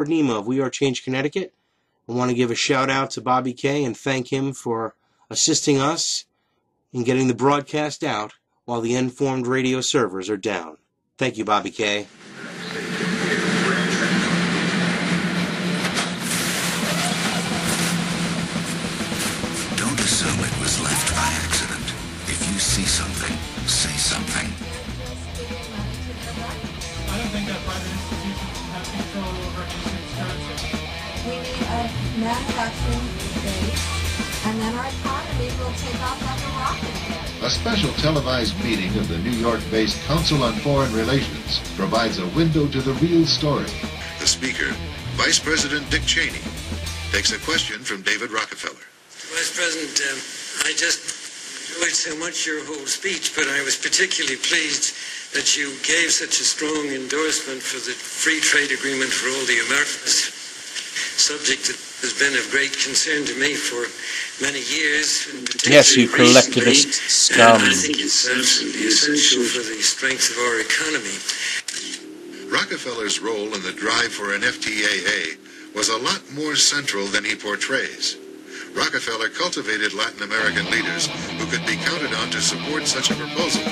Nima of We Are Change Connecticut. I want to give a shout out to Bobby Kay and thank him for assisting us in getting the broadcast out while the Informed radio servers are down. Thank you, Bobby Kay. Don't assume it was left by accident. If you see something, say something. I don't think that private institutions have control over nation's currency. We need a manufacturing base, and then our economy will take off like a rocket. A special televised meeting of the New York-based Council on Foreign Relations provides a window to the real story. The speaker, Vice President Dick Cheney, takes a question from David Rockefeller. Vice President, I just enjoyed so much your whole speech, but I was particularly pleased that you gave such a strong endorsement for the free trade agreement for all the Americas, subject that has been of great concern to me for many years. Yes, you collectivist scum. I think it's absolutely essential for the strength of our economy. Rockefeller's role in the drive for an FTAA was a lot more central than he portrays. Rockefeller cultivated Latin American leaders who could be counted on to support such a proposal.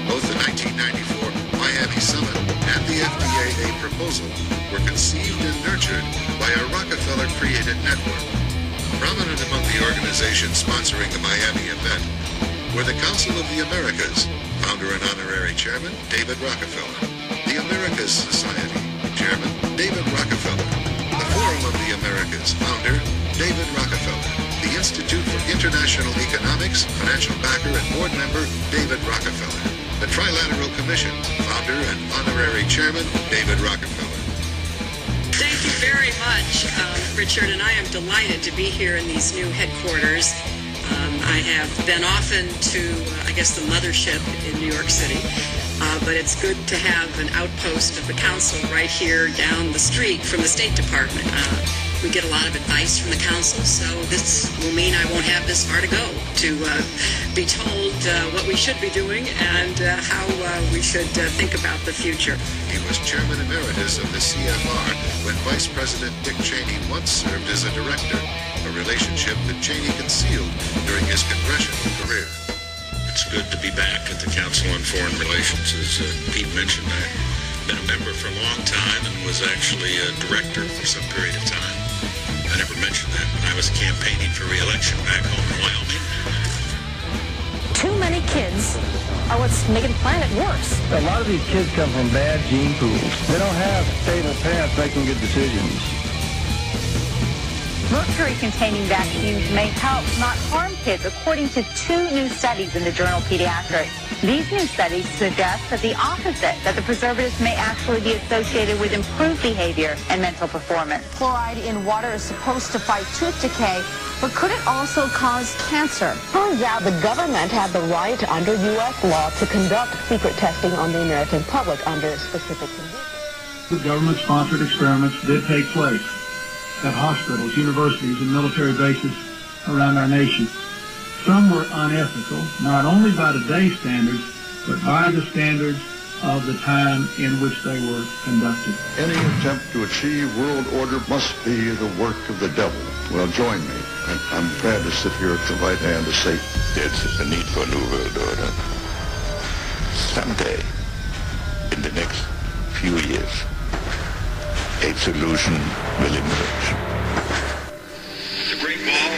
Both the 1994 Miami Summit and the FTAA proposal were conceived and nurtured by a Rockefeller-created network. Prominent among the organizations sponsoring the Miami event were the Council of the Americas, founder and honorary chairman David Rockefeller, the Americas Society, chairman David Rockefeller, the Forum of the Americas, founder David Rockefeller, the Institute for International Economics, financial backer and board member David Rockefeller, the Trilateral Commission, founder and honorary chairman David Rockefeller. Thank you very much, Richard, and I am delighted to be here in these new headquarters. I have been often to, I guess, the mothership in New York City, but it's good to have an outpost of the council right here down the street from the State Department. We get a lot of advice from the council, so this will mean I won't have this far to go to be told what we should be doing and how we should think about the future. He was chairman emeritus of the CFR when Vice President Dick Cheney once served as a director, a relationship that Cheney concealed during his congressional career. It's good to be back at the Council on Foreign Relations. As Pete mentioned, I've been a member for a long time and was actually a director for some period of time. I never mentioned that when I was campaigning for re-election back home in Wyoming. Too many kids are what's making the planet worse. A lot of these kids come from bad gene pools. They don't have stable parents making good decisions. Mercury-containing vaccines may help, not harm kids, according to 2 new studies in the journal Pediatrics. These new studies suggest that the opposite, that the preservatives may actually be associated with improved behavior and mental performance. Fluoride in water is supposed to fight tooth decay, but could it also cause cancer? Turns out the government had the right under U.S. law to conduct secret testing on the American public under specific conditions. The government-sponsored experiments did take place at hospitals, universities, and military bases around our nation. Some were unethical, not only by today's standards, but by the standards of the time in which they were conducted. Any attempt to achieve world order must be the work of the devil. Well, join me. I'm glad to sit here at the right hand of Satan. There's a need for a new world order. Someday, in the next few years, a solution will emerge. The Great Wall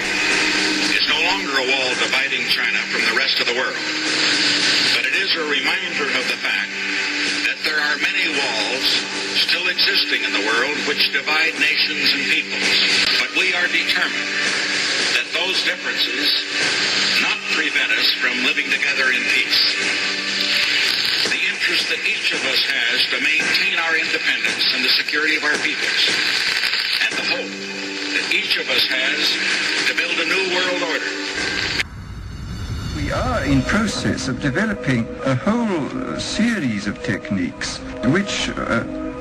is no longer a wall dividing China from the rest of the world, but it is a reminder of the fact that there are many walls still existing in the world which divide nations and peoples. But we are determined that those differences not prevent us from living together in peace. The interest that each of us has to maintain our independence and the security of our peoples, and the hope that each of us has to build a new world order. We are in process of developing a whole series of techniques which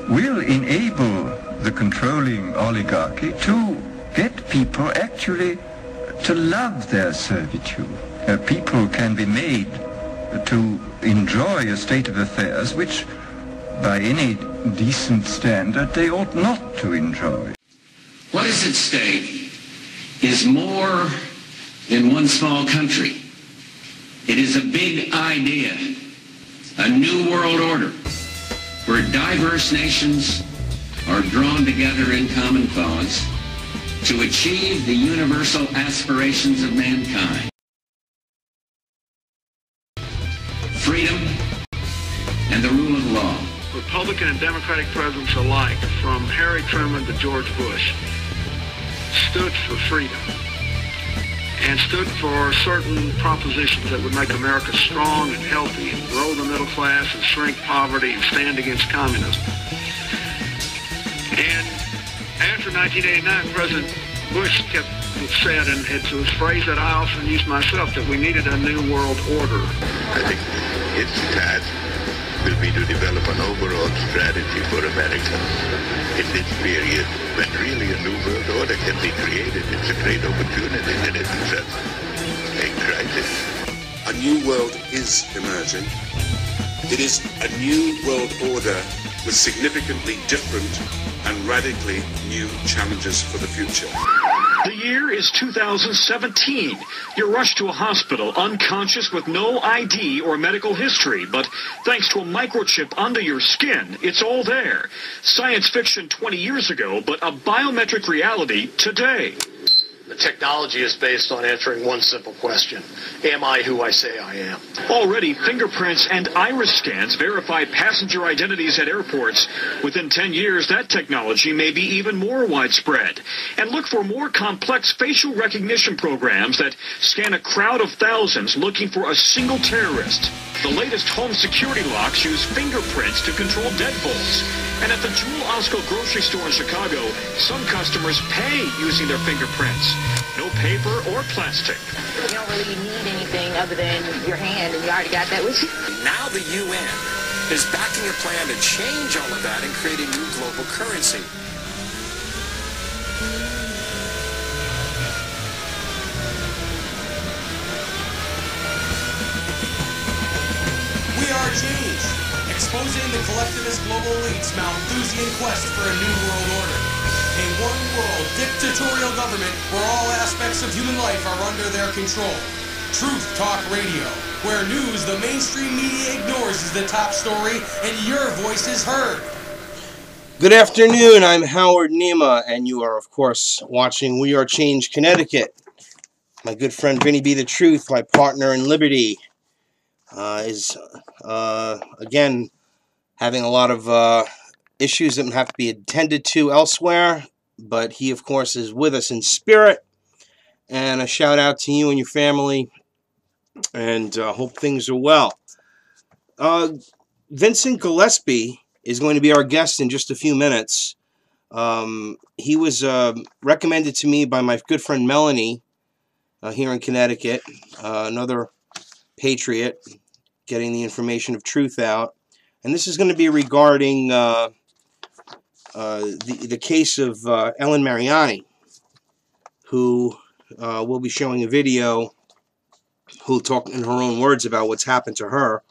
will enable the controlling oligarchy to get people actually to love their servitude. People can be made to enjoy a state of affairs which by any decent standard, they ought not to enjoy. What is at stake is more than one small country. It is a big idea, a new world order, where diverse nations are drawn together in common cause to achieve the universal aspirations of mankind. Freedom and the rule of law. Republican and Democratic presidents alike, from Harry Truman to George Bush, stood for freedom and stood for certain propositions that would make America strong and healthy and grow the middle class and shrink poverty and stand against communism. And after 1989, President Bush said, and it's a phrase that I often use myself, that we needed a new world order. I think its task will be to develop an overall strategy for America in this period when really a new world order can be created. It's a great opportunity and it is a crisis. A new world is emerging. It is a new world order with significantly different and radically new challenges for the future. The year is 2017. You're rushed to a hospital unconscious with no ID or medical history, but thanks to a microchip under your skin, it's all there. Science fiction 20 years ago, but a biometric reality today. The technology is based on answering one simple question. Am I who I say I am? Already, fingerprints and iris scans verify passenger identities at airports. Within 10 years, that technology may be even more widespread. And look for more complex facial recognition programs that scan a crowd of thousands looking for a single terrorist. The latest home security locks use fingerprints to control deadbolts. And at the Jewel Osco grocery store in Chicago, some customers pay using their fingerprints. No paper or plastic. You don't really need anything other than your hand, and you already got that with you. Now the UN is backing a plan to change all of that and create a new global currency. We are change, exposing the collectivist global elite's Malthusian quest for a new world order. A one-world dictatorial government where all aspects of human life are under their control. Truth Talk Radio, where news the mainstream media ignores is the top story and your voice is heard. Good afternoon, I'm Howard Nema, and you are, of course, watching We Are Change Connecticut. My good friend Vinny B. The Truth, my partner in Liberty, is, again, having a lot of issues that have to be attended to elsewhere, but he, of course, is with us in spirit. And a shout out to you and your family, and hope things are well. Vincent Gillespies is going to be our guest in just a few minutes. He was recommended to me by my good friend Melanie here in Connecticut, another patriot, getting the information of truth out. And this is going to be regarding the case of Ellen Mariani, who we'll be showing a video, who'll talk in her own words about what's happened to her.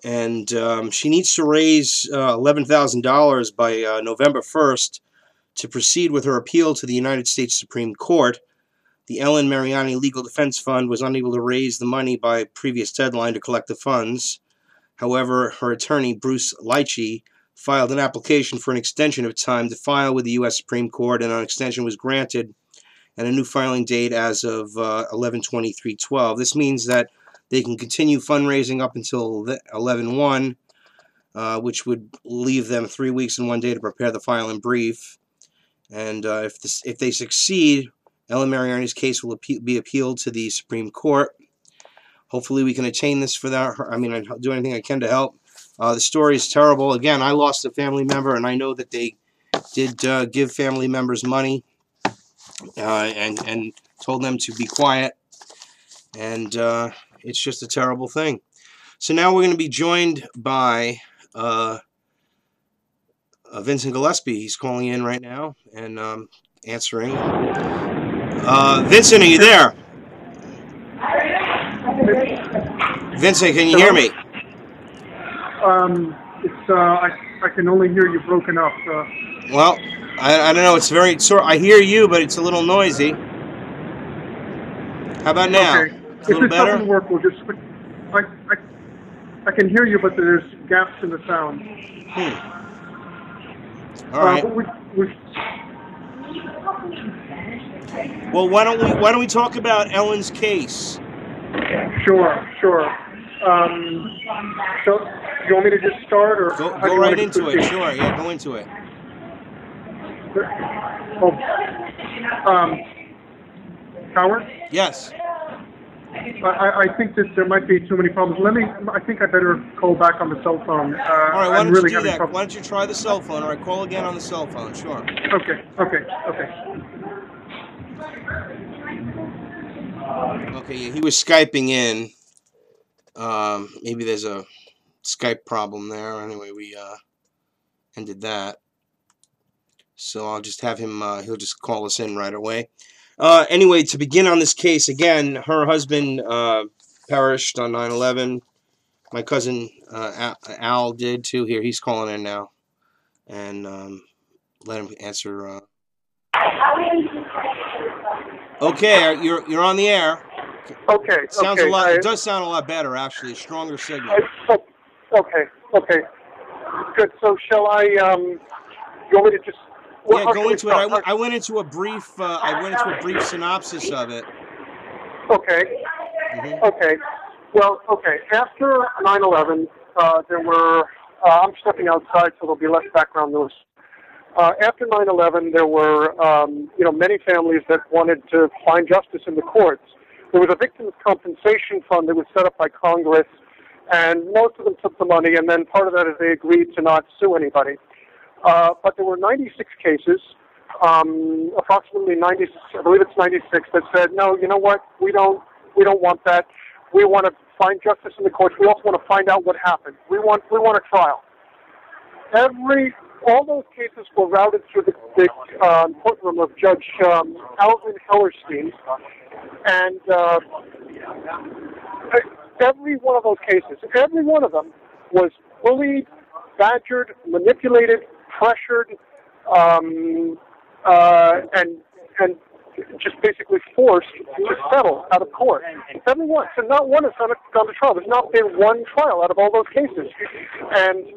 And she needs to raise $11,000 by November 1st to proceed with her appeal to the United States Supreme Court. The Ellen Mariani Legal Defense Fund was unable to raise the money by previous deadline to collect the funds. However, her attorney, Bruce Lychee, filed an application for an extension of time to file with the U.S. Supreme Court, and an extension was granted, and a new filing date as of 11/23/12. This means that they can continue fundraising up until 11/1, which would leave them 3 weeks and 1 day to prepare the filing brief. And if they succeed, Ellen Mariani's case will be appealed to the Supreme Court. Hopefully we can attain this for that. I mean, I'll do anything I can to help. The story is terrible. Again, I lost a family member, and I know that they did give family members money and told them to be quiet. And it's just a terrible thing. So now we're going to be joined by Vincent Gillespies. He's calling in right now and answering. Vincent, are you there? Vincent, can you hear me? I can only hear you broken up. Well, I don't know. It's very I hear you, but it's a little noisy. How about now? Okay. It's a little if this better? doesn't work, we'll just... I can hear you, but there's gaps in the sound. All right. Well, why don't we talk about Ellen's case? Sure. So, you want me to just start, or go right into it? Sure, yeah, go into it. Howard? Yes. I think that there might be too many problems. I think I better call back on the cell phone. All right, why I'm don't really you do that? trouble. Why don't you try the cell phone? All right, call again on the cell phone, sure. Okay. Okay, yeah, he was Skyping in. Maybe there's a Skype problem there. Anyway, we ended that. So I'll just have him, he'll just call us in right away. Anyway, to begin on this case, again, her husband perished on 9/11. My cousin Al did too. Here, he's calling in now. And let him answer. Okay, you're on the air. Okay. Sounds a lot. It does sound a lot better, actually. A stronger signal. Okay. Good. So shall I? You want me to just? Yeah, go into it. I went into a brief. Synopsis of it. Okay. Okay. Well, okay. After 9/11, there were. I'm stepping outside, so there'll be less background noise. After 9/11, there were, many families that wanted to find justice in the courts. There was a victims' compensation fund that was set up by Congress, and most of them took the money, and then part of that is they agreed to not sue anybody. But there were 96 cases, approximately 90, I believe it's 96, that said, no, you know what, we don't want that. We want to find justice in the courts. We also want to find out what happened. We want a trial. All those cases were routed through the courtroom of Judge Alvin Hellerstein, and every one of those cases, every one of them was bullied, badgered, manipulated, pressured, and just basically forced to settle out of court. Every one. So not one has gone to trial. There's not been one trial out of all those cases. And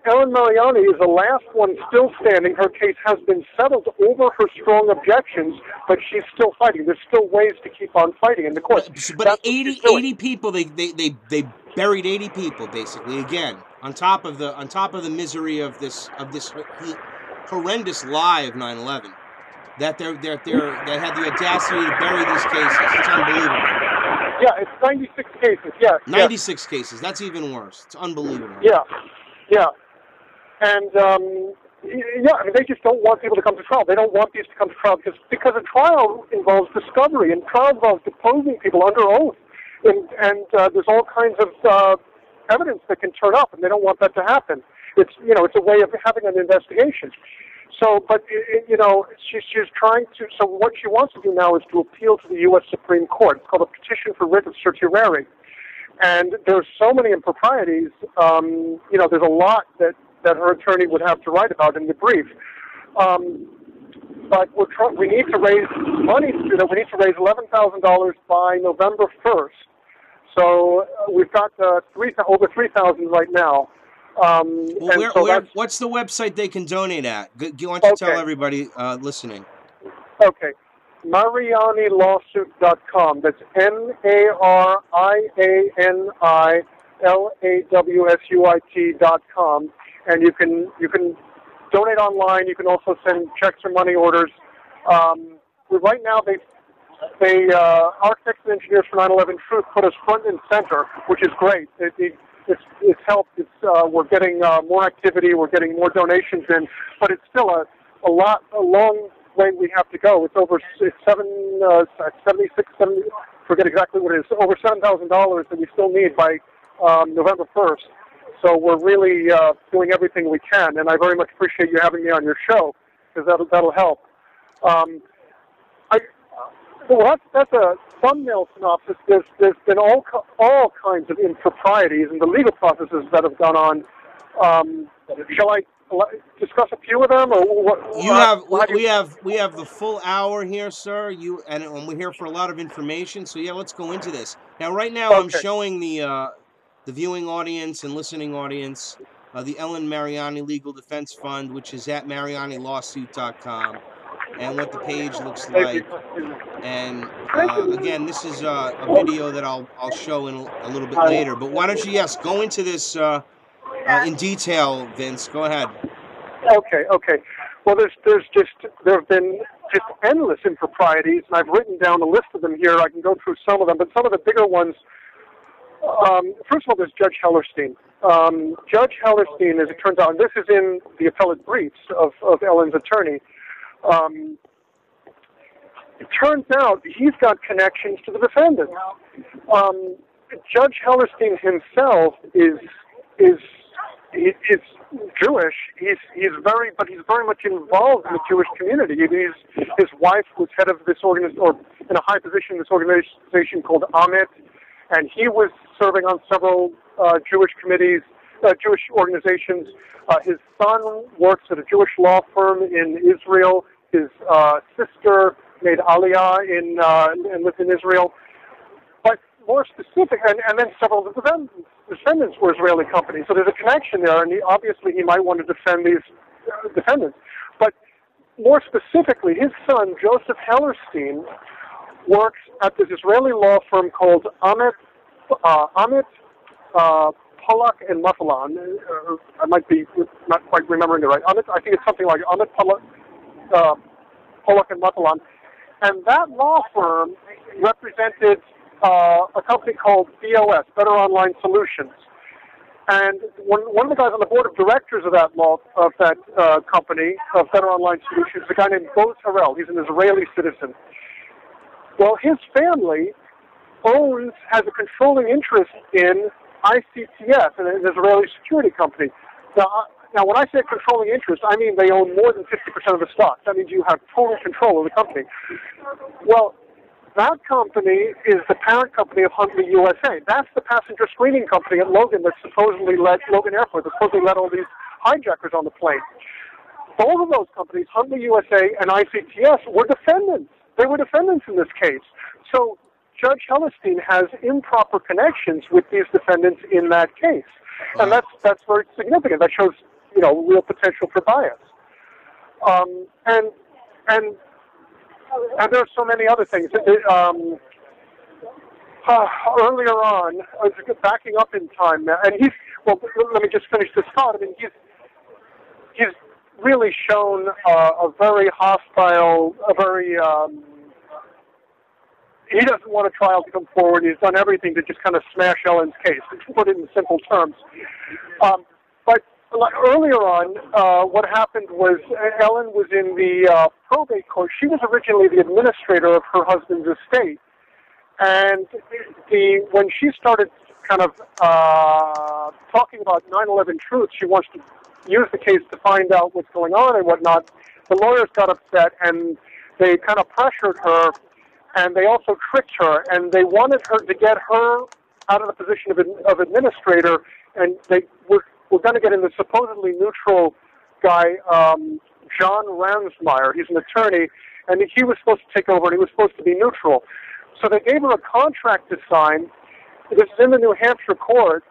Ellen Mariani is the last one still standing. Her case has been settled over her strong objections, but she's still fighting. There's still ways to keep on fighting in the courts. But 80 people, they buried 80 people basically again on top of the misery of this horrendous lie of 9/11. That they had the audacity to bury these cases. It's unbelievable. Yeah, it's 96 cases. Yeah, 96 cases. That's even worse. It's unbelievable. Yeah. And I mean, they just don't want people to come to trial. They don't want these to come to trial because a trial involves discovery, and trial involves deposing people under oath, and there's all kinds of evidence that can turn up, and they don't want that to happen. It's a way of having an investigation. So, but, she's trying to, so what she wants to do now is to appeal to the U.S. Supreme Court. It's called a petition for writ of certiorari. And there's so many improprieties, there's a lot that her attorney would have to write about in the brief. But we need to raise money to do that. We need to raise $11,000 by November 1st. So we've got over 3,000 right now. What's the website they can donate at? Why don't you tell everybody listening? Okay. MarianiLawsuit.com. That's MarianiLawsuit.com. And you can donate online. You can also send checks or money orders. Right now, architects and engineers for 9/11 Truth put us front and center, which is great. It's helped. We're getting more activity. We're getting more donations in, but it's still a long way we have to go. It's over forget exactly what it is. Over $7,000 that we still need by November 1st. So we're really doing everything we can, and I very much appreciate you having me on your show because that'll help. That's a thumbnail synopsis. There's been all kinds of improprieties in the legal processes that have gone on Shall I discuss a few of them, or what? We have the full hour here, sir. And we're here for a lot of information. So yeah, let's go into this. Now, right now, I'm showing the viewing audience and listening audience the Ellen Mariani Legal Defense Fund, which is at MarianiLawsuit.com, and what the page looks like. And again, this is a video that I'll show in a little bit later. But why don't you, go into this in detail, Vince? Go ahead. Okay. Well, there have been just endless improprieties, and I've written down a list of them here. I can go through some of them, but some of the bigger ones. First of all, there's Judge Hellerstein. Judge Hellerstein, as it turns out, and this is in the appellate briefs of Ellen's attorney. It turns out he's got connections to the defendant. Judge Hellerstein himself is Jewish. He's very much involved in the Jewish community. His wife was head of this organization, or in a high position in this organization called Amit, and he was serving on several Jewish committees, Jewish organizations. His son works at a Jewish law firm in Israel. His sister made Aliyah and lived in Israel. But more specific, and then several of the defendants were Israeli companies. So there's a connection there, and obviously he might want to defend these defendants. But more specifically, his son, Joseph Hellerstein, works at this Israeli law firm called Amit, Pollack and Matalan. I might be not quite remembering it right. I think it's something like Amit, Pollack and Matalan. And that law firm represented a company called BOS, Better Online Solutions. And one of the guys on the board of directors of that company, of Better Online Solutions, is a guy named Boz Harel. He's an Israeli citizen. Well, his family has a controlling interest in ICTS, an Israeli security company. Now, when I say controlling interest, I mean they own more than 50% of the stock. That means you have total control of the company. Well, that company is the parent company of Huntley USA. That's the passenger screening company at Logan that supposedly let Logan Airport, that supposedly let all these hijackers on the plane. Both of those companies, Huntley USA and ICTS, were defendants. They were defendants in this case. So Judge Hellerstein has improper connections with these defendants in that case. And that's very significant. That shows, real potential for bias. And there are so many other things. Earlier on, backing up in time, and let me just finish this thought. I mean, he's really shown a very hostile, he doesn't want a trial to come forward. He's done everything to just kind of smash Ellen's case, to put it in simple terms. But earlier on, what happened was Ellen was in the probate court. She was originally the administrator of her husband's estate. And when she started kind of talking about 9/11 truth, she wants to use the case to find out what's going on and whatnot. The lawyers got upset, and they kind of pressured her, and they also tricked her, and they wanted her to get her out of the position of administrator, and they were going to get in the supposedly neutral guy, John Ransmeyer. He's an attorney, and he was supposed to take over, and he was supposed to be neutral. So they gave her a contract to sign. This is in the New Hampshire court.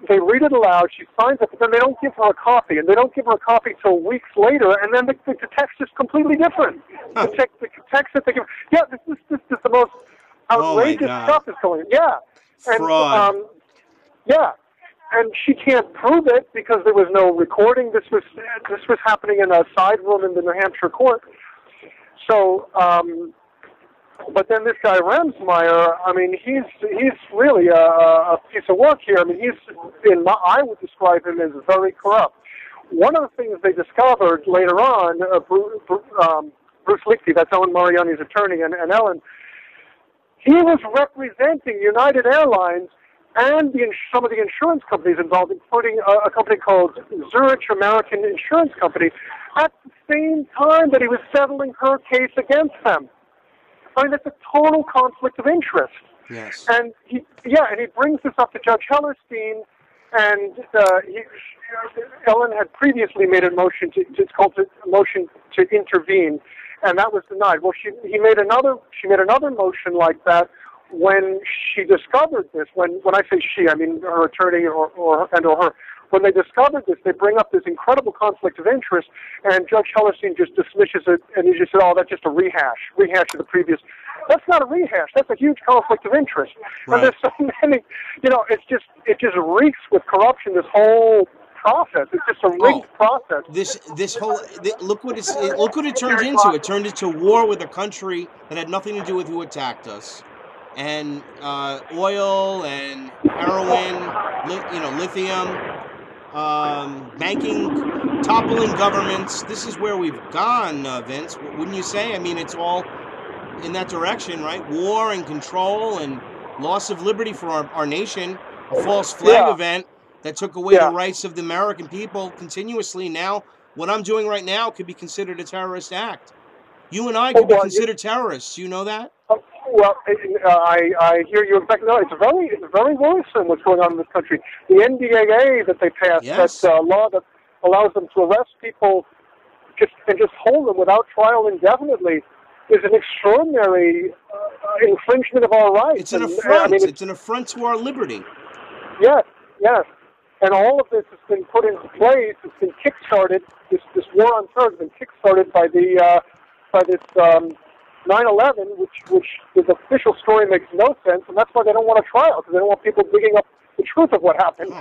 They read it aloud. She signs it, but then they don't give her a copy, and they don't give her a copy till weeks later. And then the text is completely different. The text that they give, this is the most outrageous stuff is going. Yeah, and fraud. And she can't prove it because there was no recording. This was happening in a side room in the New Hampshire court. So. But then this guy Ransmeyer, I mean, he's really a piece of work here. I mean, I would describe him as very corrupt. One of the things they discovered later on, Bruce Lichty, that's Ellen Mariani's attorney, and Ellen, he was representing United Airlines and some of the insurance companies involved, including a company called Zurich American Insurance Company, at the same time that he was settling her case against them. I mean, it's a total conflict of interest. Yes. And he brings this up to Judge Hellerstein, And Ellen had previously made a motion it's called a motion to intervene, and that was denied. Well, she made another motion like that when she discovered this. When I say she, I mean her attorney or her. When they discovered this, they bring up this incredible conflict of interest, and Judge Hellerstein just dismisses it, and he just said, "Oh, that's just a rehash of the previous." That's not a rehash. That's a huge conflict of interest. Right. And there's so many, it just reeks with corruption. This whole process. It's just a rigged process. Look what it turned into. It turned into war with a country that had nothing to do with who attacked us, and oil and heroin, lithium. Banking, toppling governments. This is where we've gone, Vince. Wouldn't you say? I mean, it's all in that direction, right? War and control and loss of liberty for our nation. A false flag event that took away the rights of the American people continuously. Now, what I'm doing right now could be considered a terrorist act. You and I could be considered terrorists. You know that? Well, I hear you exactly. No, it's very worrisome what's going on in this country. The NDAA that they passed, that law that allows them to arrest people just hold them without trial indefinitely, is an extraordinary infringement of our rights. It's an affront. It's an affront to our liberty. Yes. And all of this has been put into place. It's been kickstarted. This war on terror has been kickstarted by this 9/11, which the official story makes no sense, and that's why they don't want a trial, because they don't want people digging up the truth of what happened.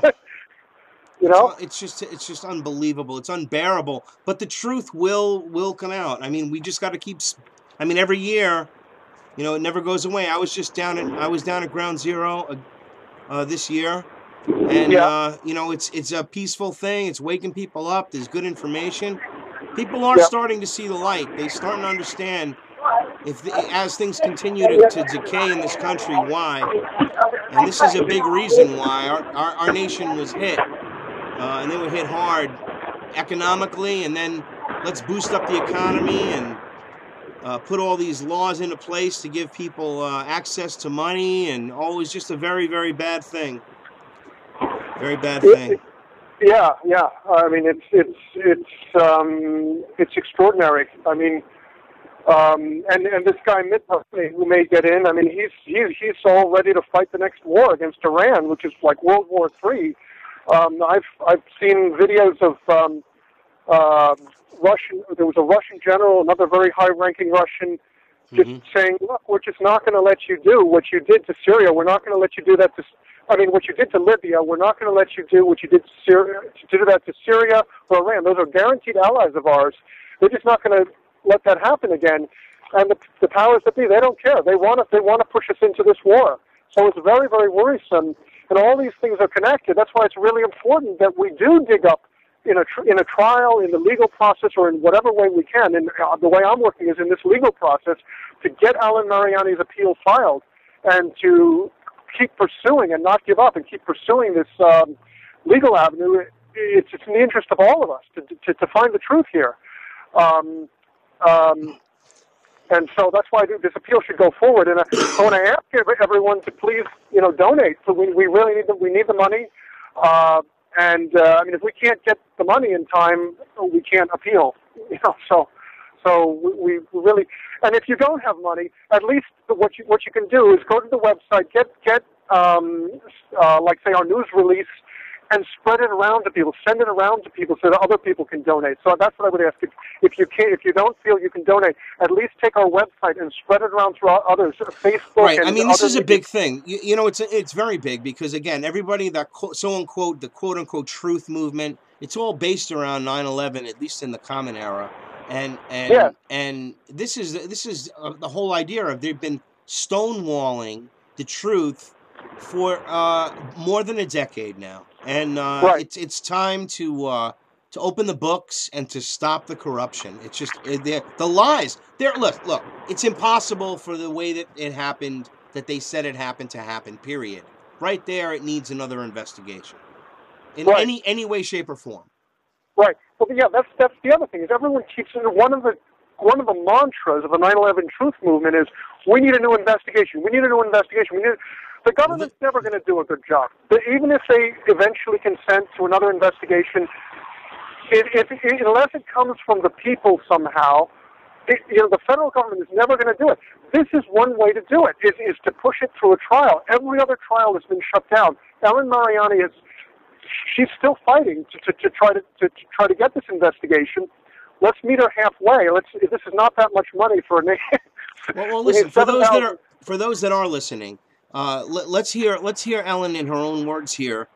It's just unbelievable. It's unbearable. But the truth will come out. I mean, we just got to keep. I mean, every year, it never goes away. I was down at Ground Zero this year, and it's a peaceful thing. It's waking people up. There's good information. People are starting to see the light. They're starting to understand. As things continue to decay in this country, why? And this is a big reason why our nation was hit. And they were hit hard economically, and then let's boost up the economy and put all these laws into place to give people access to money, and always just a very, very bad thing. Very bad thing. Yeah. I mean, it's extraordinary. I mean, and this guy Mitt Romney, who may get in, I mean, he's all ready to fight the next war against Iran, which is like World War III. I've seen videos of Russian. There was a Russian general, another very high-ranking Russian, just saying, "Look, we're just not going to let you do what you did to Syria. We're not going to let you do that to. What you did to Libya. We're not going to let you do what you did to Syria. To do that to Syria or Iran. Those are guaranteed allies of ours. They're just not going to let that happen again." And the powers that be, they don't care. They want to push us into this war. So it's very, very worrisome. And all these things are connected. That's why it's really important that we do dig up in a trial, in the legal process, or in whatever way we can. And the way I'm working is in this legal process to get Alan Mariani's appeal filed and to keep pursuing and not give up and keep pursuing this legal avenue. It's in the interest of all of us to find the truth here. And so that's why this appeal should go forward. And I want to ask everyone to please, donate. So we really need the money. If we can't get the money in time, we can't appeal. So we really. And if you don't have money, at least what you can do is go to the website, get like say our news release, and spread it around to people. Send it around to people so that other people can donate. So that's what I would ask. If you don't feel you can donate, at least take our website and spread it around to others. Facebook. Right. And this is a big thing. It's very big because again, everybody that the quote unquote truth movement, it's all based around 9/11, at least in the common era. And this is the whole idea of they've been stonewalling the truth for more than a decade now. And it's time to open the books and to stop the corruption. It's just the lies. Look. It's impossible for the way that it happened, that they said it happened to happen. Period. Right there, it needs another investigation in any way, shape, or form. Right. Well, yeah. That's the other thing is everyone keeps one of the mantras of the 9/11 truth movement is we need a new investigation. We need a new investigation. The government's never going to do a good job. Even if they eventually consent to another investigation, unless it comes from the people somehow, the federal government is never going to do it. This is one way to do it, is to push it through a trial. Every other trial has been shut down. Ellen Mariani she's still fighting to try to get this investigation. Let's meet her halfway. This is not that much money for a nation. Well, listen, for those that are listening, let's hear Ellen in her own words here.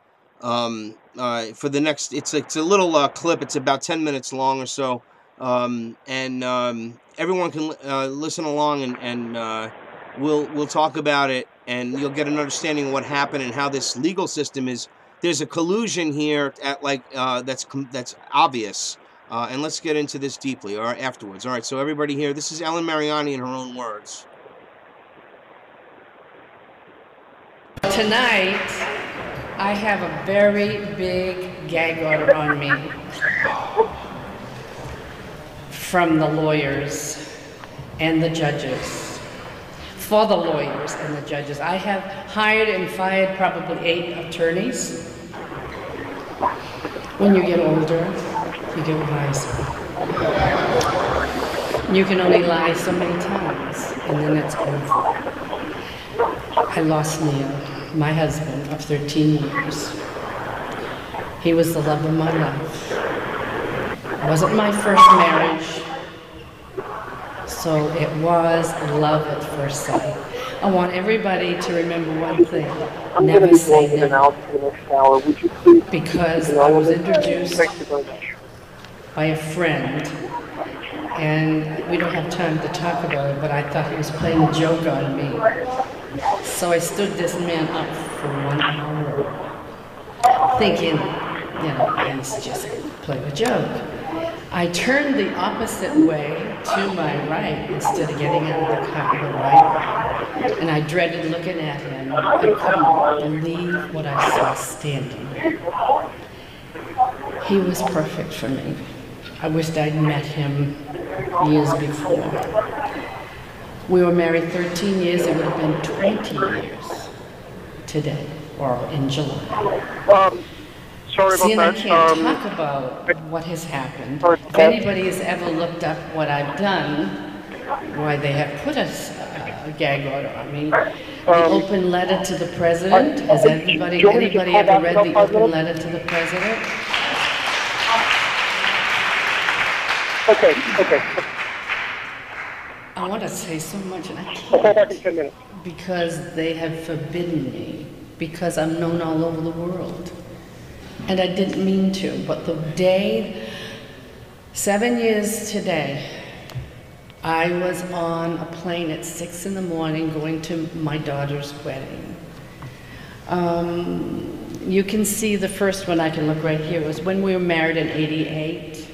For the next, it's a little clip. It's about 10 minutes long or so, and everyone can listen along, and we'll talk about it, and you'll get an understanding of what happened and how this legal system is. There's a collusion here that's obvious, and let's get into this deeply afterwards. All right, so everybody here, this is Ellen Mariani in her own words. Tonight, I have a very big gag order on me from the lawyers and the judges. For the lawyers and the judges. I have hired and fired probably 8 attorneys. When you get older, you get wiser. You can only lie so many times, and then it's over. I lost Neil, my husband of 13 years. He was the love of my life. It wasn't my first marriage, so it was love at first sight. I want everybody to remember one thing. Never say never. Because I was introduced by a friend, and we don't have time to talk about it, but I thought he was playing a joke on me. So I stood this man up for 1 hour, thinking, he's just playing a joke. I turned the opposite way to my right instead of getting out of the car to the right, and I dreaded looking at him. I couldn't believe what I saw standing there. He was perfect for me. I wished I'd met him years before. We were married 13 years. It would have been 20 years today, or in July. Sorry about that. I can't talk about what has happened. If anybody has ever looked up what I've done, why they have put a gag order on me. The open letter to the president. Has anybody ever read the open letter to the president? Okay. I want to say so much, and I can't. Because they have forbidden me. Because I'm known all over the world. And I didn't mean to, but the day, 7 years today, I was on a plane at 6 in the morning going to my daughter's wedding. You can see the first one, I can look right here, was when we were married in '88.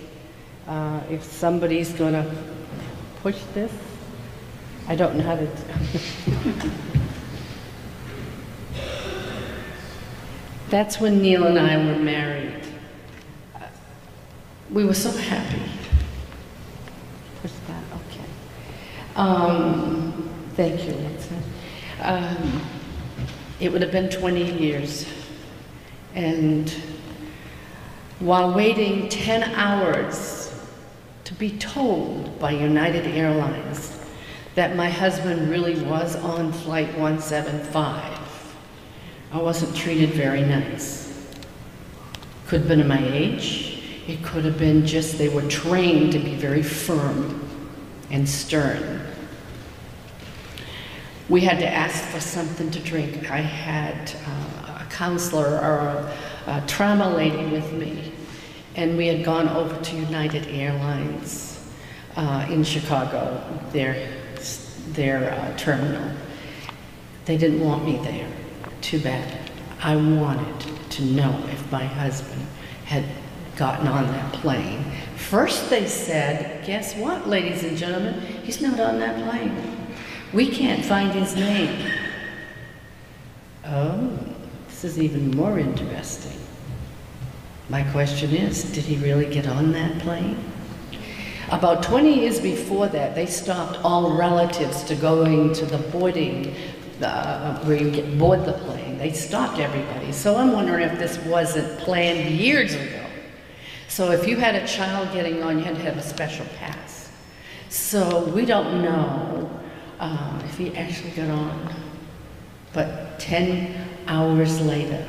If somebody's gonna push this, I don't know how to That's when Neil and I were married. We were so happy. Push that, okay. Thank you, Vincent. It would have been 20 years. And while waiting 10 hours to be told by United Airlines that my husband really was on flight 175, I wasn't treated very nice. Could have been my age. It could have been just they were trained to be very firm and stern. We had to ask for something to drink. I had a counselor or a trauma lady with me, and we had gone over to United Airlines in Chicago, their terminal. They didn't want me there. Too bad. I wanted to know if my husband had gotten on that plane. First they said, guess what, ladies and gentlemen? He's not on that plane. We can't find his name. Oh, this is even more interesting. My question is, did he really get on that plane? About 20 years before that, they stopped all relatives to going to the boarding where you get board the plane. They stopped everybody. So I'm wondering if this wasn't planned years ago. So if you had a child getting on, you had to have a special pass. So we don't know if he actually got on. But 10 hours later,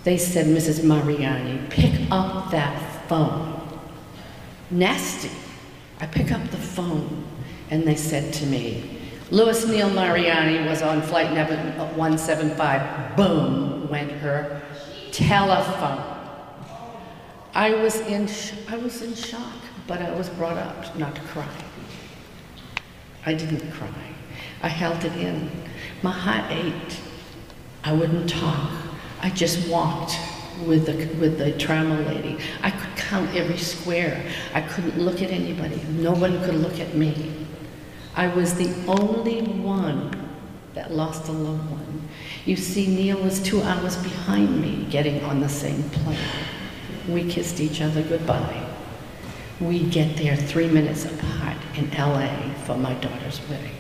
they said, Mrs. Mariani, pick up that phone. Nasty. I pick up the phone, and they said to me, Louis Neal Mariani was on flight number 175. Boom, went her telephone. I was in shock, but I was brought up not to cry. I didn't cry. I held it in. My heart ached. I wouldn't talk. I just walked with the trauma lady. I could count every square. I couldn't look at anybody. No one could look at me. I was the only one that lost a loved one. You see, Neil was 2 hours behind me getting on the same plane. We kissed each other goodbye. We get there 3 minutes apart in LA for my daughter's wedding.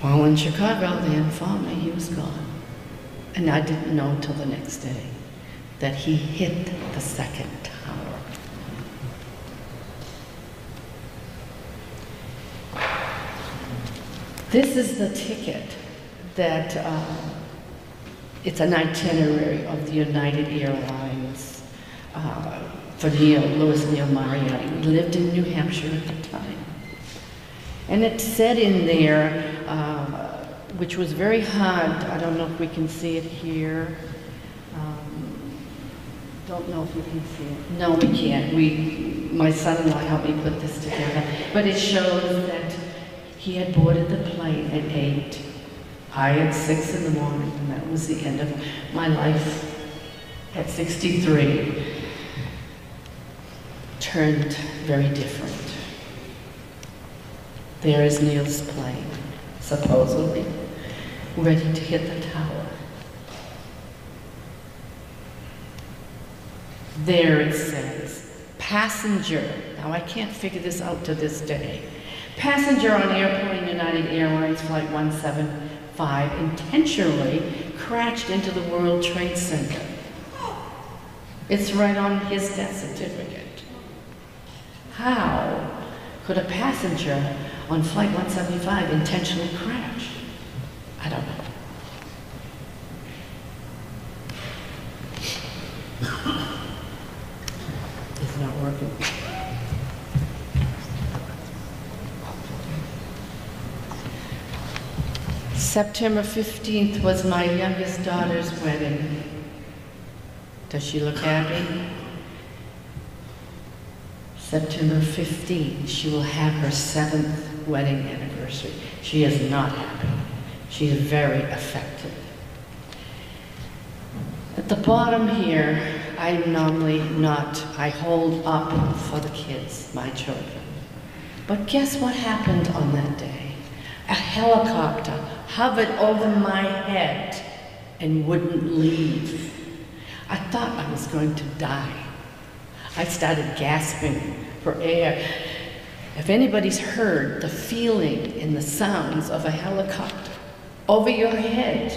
While in Chicago, they informed me he was gone. And I didn't know until the next day that he hit the second tower. This is the ticket that, it's an itinerary of the United Airlines for Louis Neal Mariani. We lived in New Hampshire at the time. And it said in there, which was very hard, I don't know if we can see it here. Don't know if we can see it. No, we can't. My son-in-law helped me put this together. But it shows that he had boarded the plane at 8. I at 6 in the morning, and that was the end of my life at 63. Turned very different. There is Neil's plane, supposedly, ready to hit the tower. There it says, passenger. Now I can't figure this out to this day. Passenger on airplane United Airlines Flight 175 intentionally crashed into the World Trade Center. It's right on his death certificate. How could a passenger on Flight 175 intentionally crash? I don't know. It's not working. September 15th was my youngest daughter's wedding. Does she look happy? September 15th, she will have her 7th wedding anniversary. She is not happy. She is very affected. At the bottom here, I'm normally not, I hold up for the kids, my children. But guess what happened on that day? A helicopter hovered over my head and wouldn't leave. I thought I was going to die. I started gasping for air. If anybody's heard the feeling in the sounds of a helicopter over your head,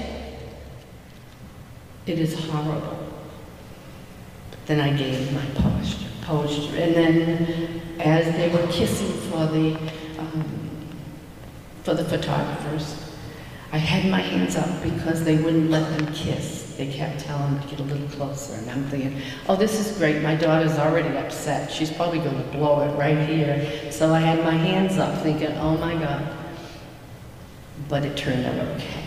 it is horrible. Then I gained my posture. And then as they were kissing for the photographers, I had my hands up because they wouldn't let them kiss. They kept telling me to get a little closer, and I'm thinking, oh, this is great. My daughter's already upset. She's probably going to blow it right here. So I had my hands up thinking, oh my God. But it turned out okay.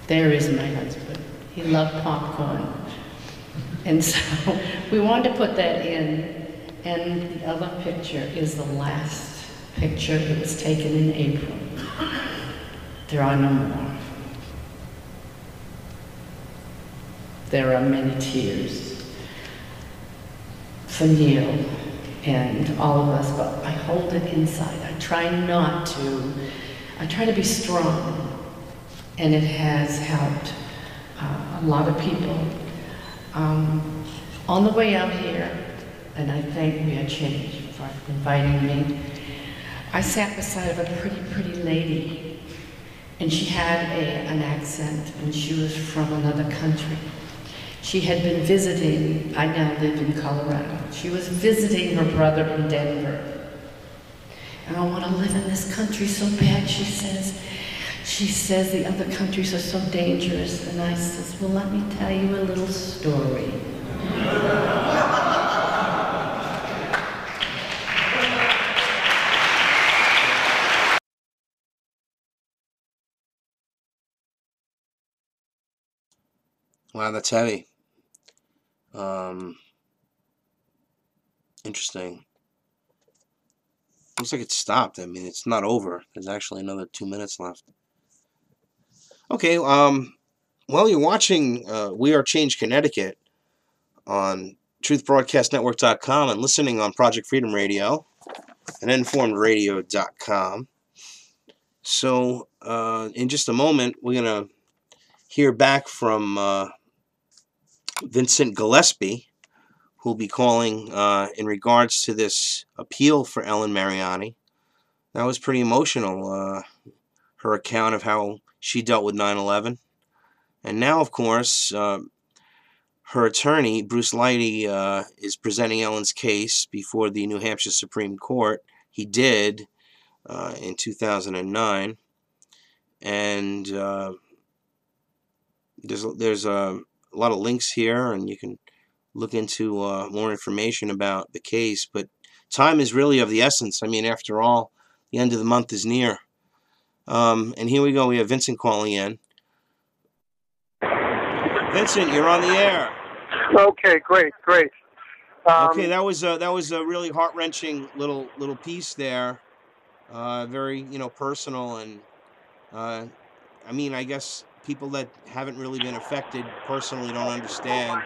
There is my husband. He loved popcorn. And so we wanted to put that in, and the other picture is the last picture that was taken in April. There are no more. There are many tears for Neil and all of us, but I hold it inside. I try to be strong, and it has helped a lot of people. On the way out here, and I thank We Are Change for inviting me, I sat beside a pretty lady, and she had an accent, and she was from another country. She had been visiting, I now live in Colorado. She was visiting her brother in Denver. And I want to live in this country so bad, she says. She says the other countries are so dangerous. And I says, well, let me tell you a little story. Wow, that's heavy. Interesting. Looks like it stopped. I mean, it's not over. There's actually another 2 minutes left. Okay, well, you're watching We Are Change Connecticut on truthbroadcastnetwork.com and listening on Project Freedom Radio and informedradio.com. So, in just a moment, we're going to hear back from Vincent Gillespies, who'll be calling in regards to this appeal for Ellen Mariani. That was pretty emotional, her account of how she dealt with 9/11. And now, of course, her attorney, Bruce Leidy, is presenting Ellen's case before the New Hampshire Supreme Court. He did in 2009. And there's a lot of links here, and you can look into more information about the case. But time is really of the essence. I mean, after all, the end of the month is near. And here we go. We have Vincent calling in. Vincent, you're on the air. Okay, great. Okay, that was a really heart-wrenching little piece there. Very personal, and I mean, I guess people that haven't really been affected personally don't understand,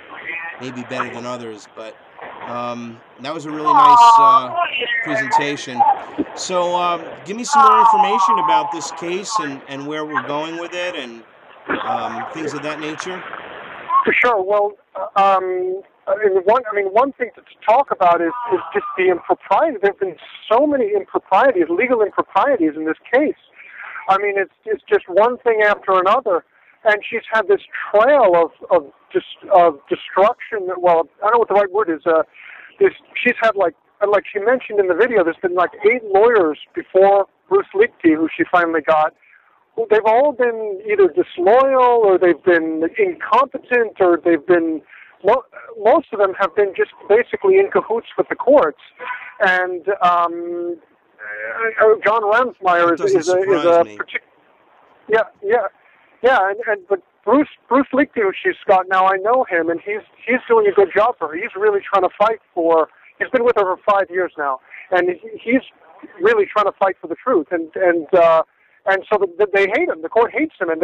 maybe better than others, but that was a really nice presentation. So give me some more information about this case and where we're going with it and things of that nature. For sure. Well, one thing to talk about is just the impropriety. There have been so many improprieties, legal improprieties in this case. I mean, it's just one thing after another, and she's had this trail of destruction. Well, I don't know what the right word is. She's had like she mentioned in the video. There's been like 8 lawyers before Bruce Lichte, who she finally got. They've all been either disloyal, or they've been incompetent, or they've been. Most of them have been just basically in cahoots with the courts, and John Ramsmeyer is a particular. Yeah, but Bruce Lichte, who she's got now, I know him, and he's doing a good job for her. He's really trying to fight for. He's been with her for 5 years now, and he's really trying to fight for the truth, and so they hate him. The court hates him, and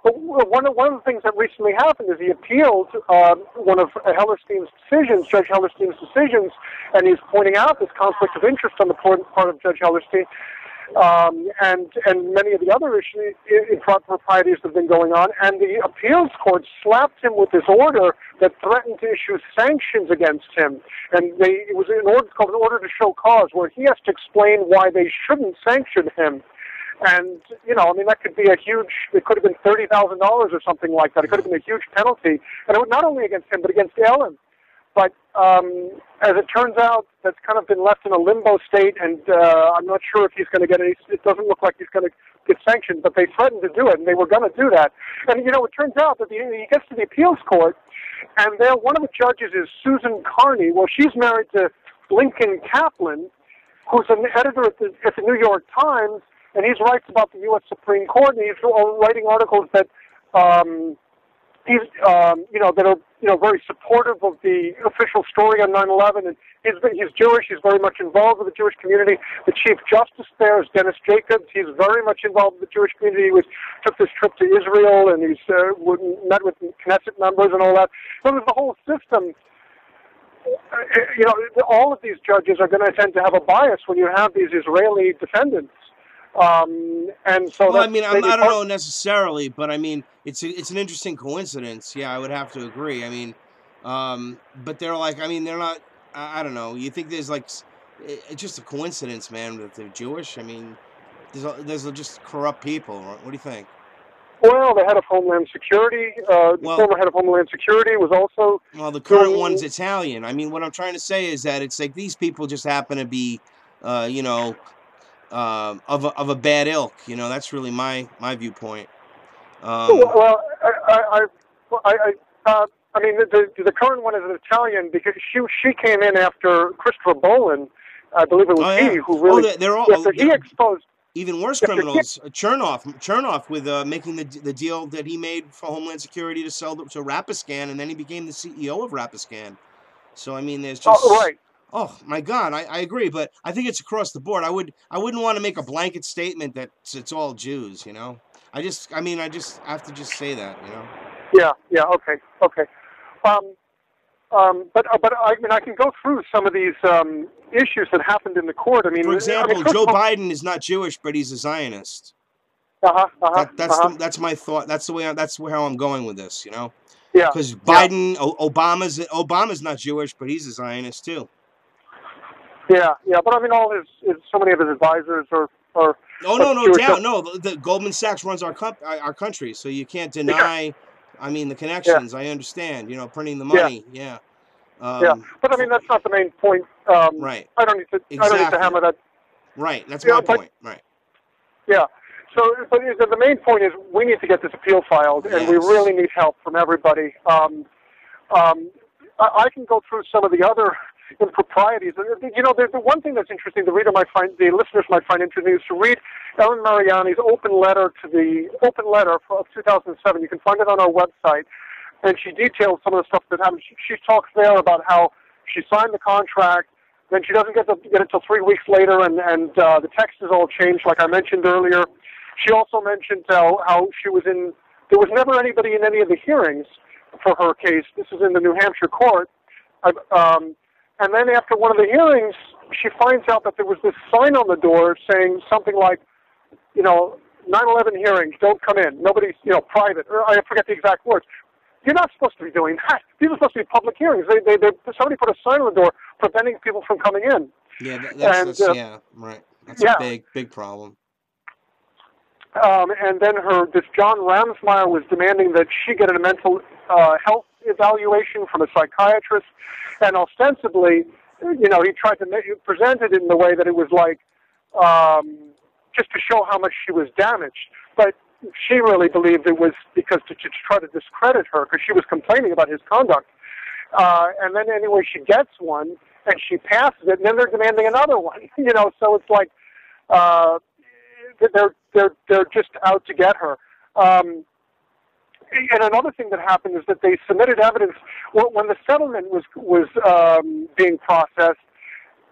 one of the things that recently happened is he appealed one of Judge Hellerstein's decisions, and he's pointing out this conflict of interest on the part of Judge Hellerstein, and many of the other improprieties have been going on, and the appeals court slapped him with this order that threatened to issue sanctions against him, and it was called an order to show cause, where he has to explain why they shouldn't sanction him. And, that could be it could have been $30,000 or something like that. It could have been a huge penalty. And it was not only against him, but against Ellen. But as it turns out, that's kind of been left in a limbo state, and I'm not sure if he's going to get any. It doesn't look like he's going to get sanctioned, but they threatened to do it, and they were going to do that. And, it turns out that he gets to the appeals court, and there one of the judges is Susan Carney. Well, she's married to Lincoln Kaplan, who's an editor at the New York Times, and he writes about the U.S. Supreme Court, and he's writing articles that that are very supportive of the official story on 9/11. And he's Jewish. He's very much involved with the Jewish community. The Chief Justice there is Dennis Jacobs. He's very much involved with the Jewish community. He took this trip to Israel, and he's met with Knesset members and all that. So there's the whole system. All of these judges are going to tend to have a bias when you have these Israeli defendants. And so I don't know necessarily, but I mean, it's an interesting coincidence. Yeah, I would have to agree. I mean, but they're like, they're not. I don't know. You think there's like it's just a coincidence, man, that they're Jewish. I mean, there's just corrupt people. What do you think? Well, the head of Homeland Security, the former head of Homeland Security was also... Well, the current one's Italian. I mean, what I'm trying to say is that it's like these people just happen to be, you know, of a bad ilk. You know, that's really my viewpoint. Well, I mean, the current one is an Italian because she came in after Christopher Bolin, I believe it was he who really... they're all... he exposed... Even worse criminals, Chernoff with making the deal that he made for Homeland Security to sell to Rapiscan, and then he became the CEO of Rapiscan. So I mean, there's just oh my God, I agree, but I think it's across the board. I wouldn't want to make a blanket statement that it's all Jews. You know, I just have to just say that. You know. Yeah. Okay. But I mean, I can go through some of these issues that happened in the court. I mean, for example, Joe Biden is not Jewish, but he's a Zionist. That's my thought. That's how I'm going with this. You know. Yeah. Because Biden, Obama's not Jewish, but he's a Zionist too. Yeah. But I mean, so many of his advisors are. Oh no doubt. No, the Goldman Sachs runs our country, so you can't deny. Yeah. I mean, the connections, I understand, you know, printing the money, yeah. But I mean, that's not the main point. Right. I don't need to hammer that. Right, that's my point, right. Yeah. So, but the main point is we need to get this appeal filed, and we really need help from everybody. I can go through some of the other improprieties. You know, there's the one thing that's interesting. The listeners might find interesting is to read Ellen Mariani's open letter of 2007. You can find it on our website, and she details some of the stuff that happened. She talks there about how she signed the contract, then she doesn't get it till 3 weeks later, and the text is all changed, like I mentioned earlier. She also mentioned how she was in. There was never anybody in any of the hearings for her case. This is in the New Hampshire court. And then after one of the hearings, she finds out that there was this sign on the door saying something like, you know, 9/11 hearings, don't come in. Nobody's, you know, private. Or I forget the exact words. You're not supposed to be doing that. These are supposed to be public hearings. Somebody put a sign on the door preventing people from coming in. Yeah, that's right. That's a big problem. And then this John Ramsmeyer was demanding that she get a mental health evaluation from a psychiatrist, and ostensibly, you know, he tried to present it in the way that it was like just to show how much she was damaged. But she really believed it was because to try to discredit her, because she was complaining about his conduct. And then anyway, she gets one, and she passes it, and then they're demanding another one. You know, so it's like they're just out to get her. And another thing that happened is that they submitted evidence when the settlement was being processed.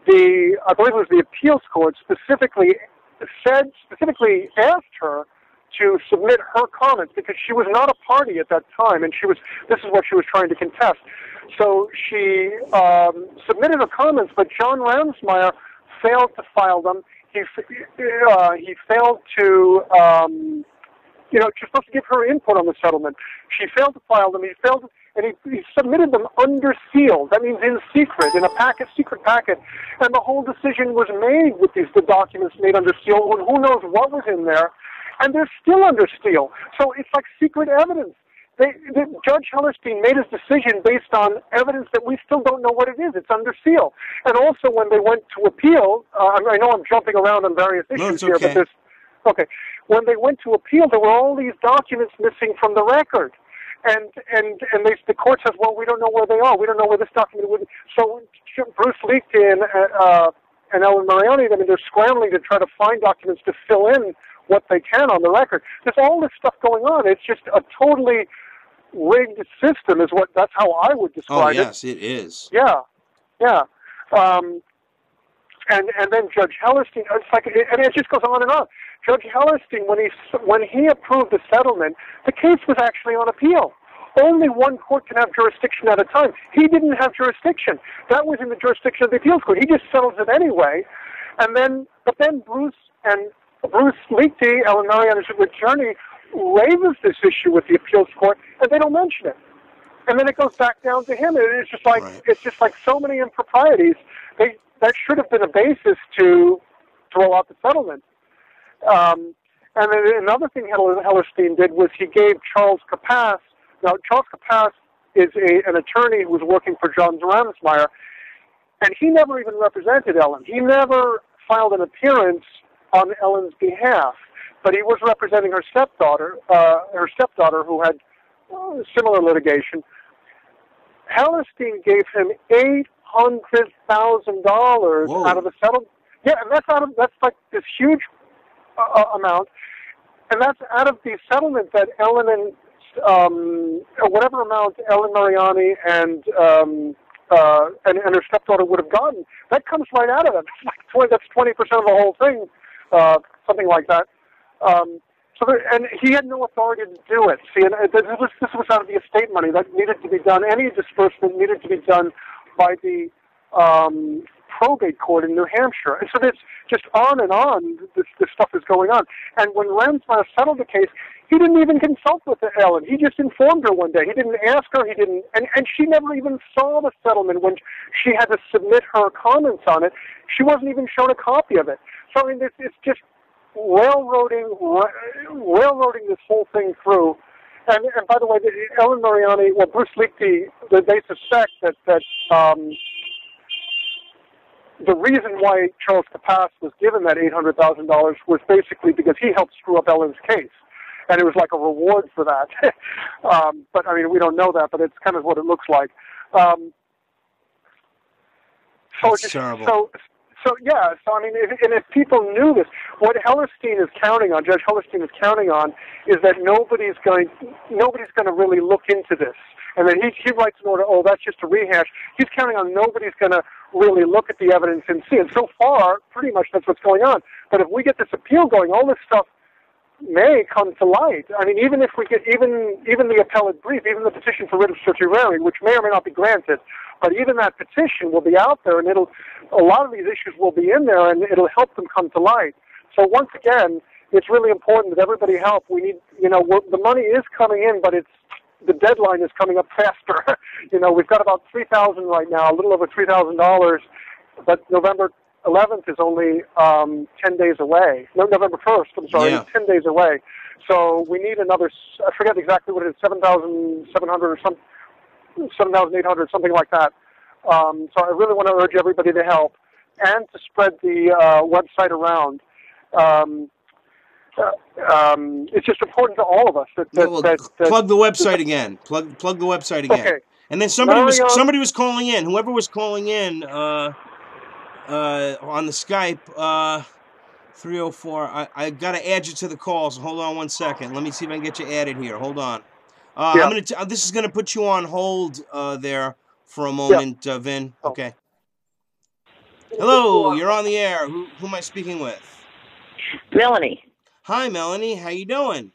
I believe it was the appeals court specifically asked her to submit her comments because she was not a party at that time, and this is what she was trying to contest. So she submitted her comments, but John Ramsmeyer failed to file them. He failed to. You know, she's supposed to give her input on the settlement. She failed to file them. He submitted them under seal. That means in secret, in a secret packet. And the whole decision was made with the documents made under seal. Who knows what was in there? And they're still under seal. So it's like secret evidence. Judge Hellerstein made his decision based on evidence that we still don't know what it is. It's under seal. And also when they went to appeal, I know I'm jumping around on various issues here, but this. Okay. When they went to appeal, there were all these documents missing from the record. And the court says, well, we don't know where they are. We don't know where this document would be. So Bruce Lichte and Ellen Mariani, I mean, they're scrambling to try to find documents to fill in what they can on the record. There's all this stuff going on. It's just a totally rigged system that's how I would describe it. Oh, yes, it is. Yeah. And then Judge Hellerstein, it's like, and it just goes on and on. Judge Hellerstein, when he approved the settlement, the case was actually on appeal. Only one court can have jurisdiction at a time. He didn't have jurisdiction. That was in the jurisdiction of the appeals court. He just settles it anyway. But then Bruce Lichte, Ellen Mariani's attorney, raises this issue with the appeals court, and they don't mention it. And then it goes back down to him. And it's just like so many improprieties. that should have been a basis to throw out the settlement. And then another thing Hellerstein did was he gave Charles Capass. Now, Charles Capass is an attorney who was working for John Ransmeyer, and he never even represented Ellen. He never filed an appearance on Ellen's behalf, but he was representing her stepdaughter who had similar litigation. Hellerstein gave him $800,000 out of the settlement. Yeah, and that's like this huge amount, and that's out of the settlement that Ellen and whatever amount Ellen Mariani and her stepdaughter would have gotten. That comes right out of it. That's 20% of the whole thing, something like that. And he had no authority to do it. See, and this was out of the estate money that needed to be done. Any disbursement needed to be done by the probate court in New Hampshire. And so there's just on and on, this stuff is going on. And when Ransmeyer settled the case, he didn't even consult with Ellen. He just informed her one day. He didn't ask her. He didn't, and she never even saw the settlement when she had to submit her comments on it. She wasn't even shown a copy of it. So I mean, it's just railroading this whole thing through. And by the way, Ellen Mariani, well, Bruce Liechty, they suspect that the reason why Charles Capass was given that $800,000 was basically because he helped screw up Ellen's case. And it was like a reward for that. But, I mean, we don't know that, but it's kind of what it looks like. That's terrible. So, I mean, if people knew this, what Hellerstein is counting on, Judge Hellerstein is counting on, is that nobody's going to really look into this. And then he writes an order, oh, that's just a rehash. He's counting on nobody's going to really look at the evidence and see. And so far, pretty much that's what's going on. But if we get this appeal going, all this stuff may come to light. I mean, even if we get even the appellate brief, even the petition for writ of certiorari, which may or may not be granted, but even that petition will be out there, and a lot of these issues will be in there, and it'll help them come to light. So once again, it's really important that everybody help. We need, the money is coming in, but the deadline is coming up faster. We've got about $3,000 right now, a little over $3,000, but November 11th is only 10 days away. No, November 1st, I'm sorry, Yeah. 10 days away. So we need another, I forget exactly what it is, 7,700 or something, 7,800, something like that. So I really want to urge everybody to help and to spread the website around. It's just important to all of us. Plug the website again. Plug the website again. Okay. And then somebody was calling in. Whoever was calling in on the Skype 304. I got to add you to the calls. Hold on one second. Let me see if I can get you added here. Hold on. This is gonna put you on hold there for a moment, Vin. Okay. Hello, you're on the air. Who am I speaking with? Melanie. Hi, Melanie. How you doing?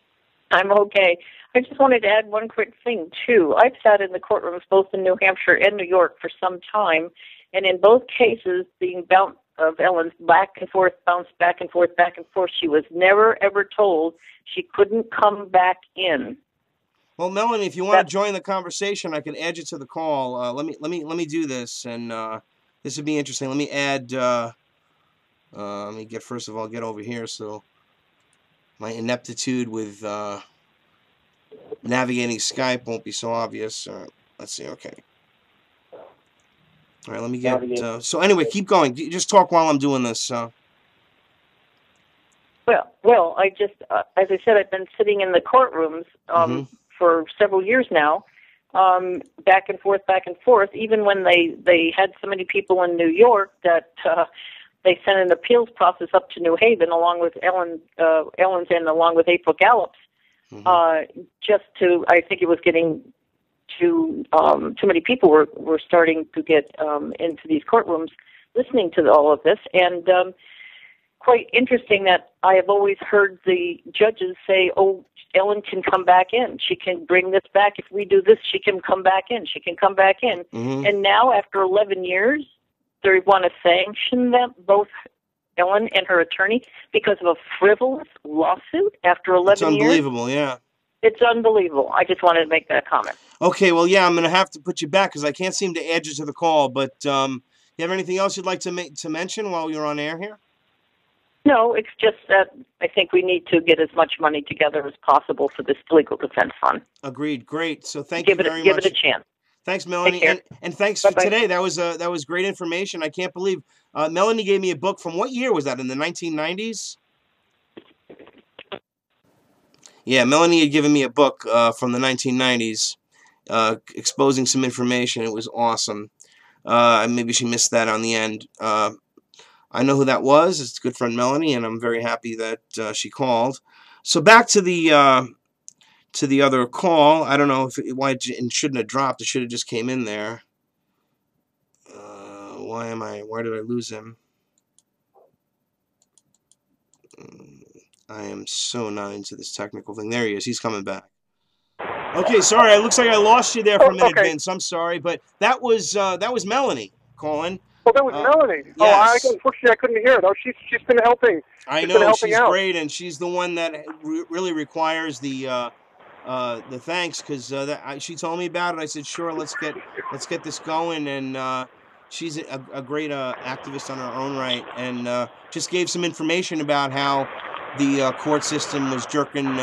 I'm okay. I just wanted to add one quick thing, too. I've sat in the courtrooms both in New Hampshire and New York for some time, and in both cases, the bounce of Ellen's back and forth, bounced back and forth, she was never, ever told she couldn't come back in. Well, Melanie, if you want to join the conversation, I can add you to the call. Let me do this, and this would be interesting. Let me add. Let me get over here so my ineptitude with navigating Skype won't be so obvious. Let's see. Okay. All right. Let me get. So anyway, keep going. Just talk while I'm doing this. Well, I just, as I said, I've been sitting in the courtrooms for several years now, back and forth, even when they had so many people in New York that they sent an appeals process up to New Haven along with Ellen's and along with April Gallup's, just to, I think it was getting too many people were starting to get into these courtrooms listening to all of this, and quite interesting that I have always heard the judges say, oh, Ellen can come back in. She can bring this back. If we do this, she can come back in. She can come back in. And now, after 11 years, they want to sanction them, both Ellen and her attorney, because of a frivolous lawsuit after 11 years. It's unbelievable, yeah. It's unbelievable. I just wanted to make that comment. Okay, well, yeah, I'm going to have to put you back because I can't seem to add you to the call. But, You have anything else you'd like to mention while you're on air here? No, it's just that I think we need to get as much money together as possible for this legal defense fund. Agreed. Great. So thank you very much. Give it a chance. Thanks, Melanie, and thanks for today. That was great information. I can't believe Melanie gave me a book from what year was that? In the 1990s? Yeah, Melanie had given me a book from the 1990s, exposing some information. It was awesome. Maybe she missed that on the end. I know who that was. It's good friend Melanie, and I'm very happy that she called. So back to the other call. I don't know why it shouldn't have dropped. It should have just came in there. Why did I lose him? I am so not into this technical thing. There he is. He's coming back. Okay, sorry. It looks like I lost you there for a minute, Vince. I'm sorry, but that was Melanie calling. Oh, that was Melanie. Yes. Unfortunately, I couldn't hear it. Oh, she's been helping. I know she's great, and she's the one that really requires the thanks, because she told me about it. I said, sure, let's get this going, and she's a great activist on her own right, and just gave some information about how the court system was jerking,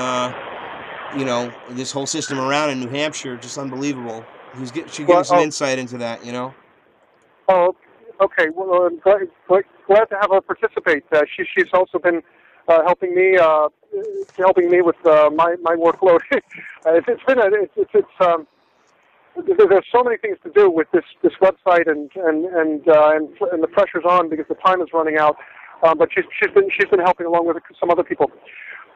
this whole system around in New Hampshire. Just unbelievable. She gave some insight into that, Oh, okay. Well, I'm glad to have her participate. She's also been helping me with my workload. There's so many things to do with this website, and the pressure's on because the time is running out. But she's been helping along with some other people.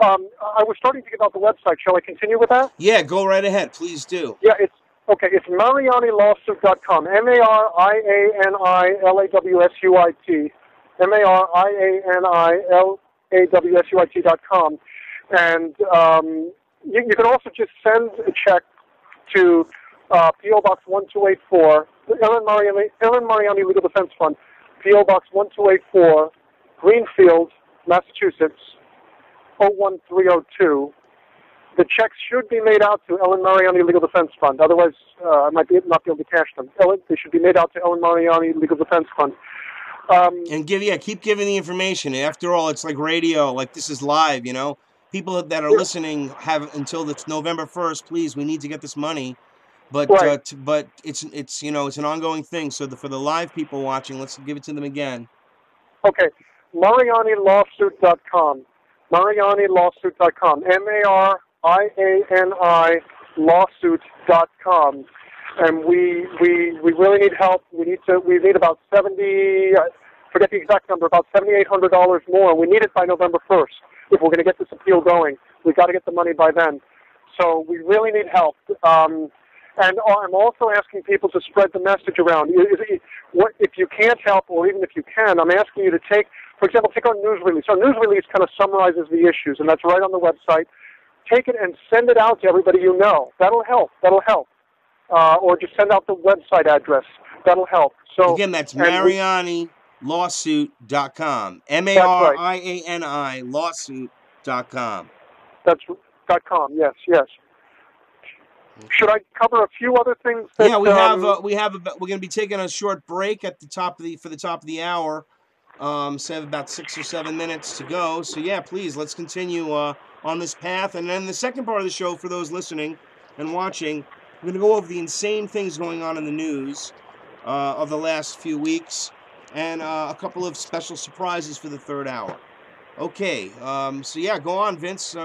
I was starting to get out the website. Shall I continue with that? Yeah, go right ahead. Please do. Yeah, it's MarianiLawsuit.com. MarianiLawsuit. MarianiLawsuit.com. And you can also just send a check to P.O. Box 1284, Ellen Mariani Legal Defense Fund, P.O. Box 1284, Greenfield, Massachusetts, 01302. The checks should be made out to Ellen Mariani Legal Defense Fund. Otherwise, I might not be able to cash them. They should be made out to Ellen Mariani Legal Defense Fund. And keep giving the information. After all, it's like radio. Like, this is live. People that are listening have until November 1st. Please, we need to get this money. But but it's an ongoing thing. So for the live people watching, let's give it to them again. Okay, MarianiLawsuit.com. MarianiLawsuit.com. MarianiLawsuit.com. And we really need help. We need about 70. I forget the exact number. About $7,800 more. We need it by November 1st if we're going to get this appeal going. We've got to get the money by then. So we really need help. And I'm also asking people to spread the message around. If you can't help, or even if you can, I'm asking you to take, for example, take our news release. Our news release kind of summarizes the issues, and that's right on the website. Take it and send it out to everybody you know. That'll help. Or just send out the website address. That'll help. So again, that's MarianiLawsuit.com. MarianiLawsuit.com. That's .com. Yes. Should I cover a few other things? Yeah, we're going to be taking a short break at the top of the hour. So I have about 6 or 7 minutes to go. So yeah, please, let's continue on this path. And then the second part of the show, for those listening and watching, we're going to go over the insane things going on in the news of the last few weeks, and a couple of special surprises for the third hour. Okay, so yeah, go on, Vince.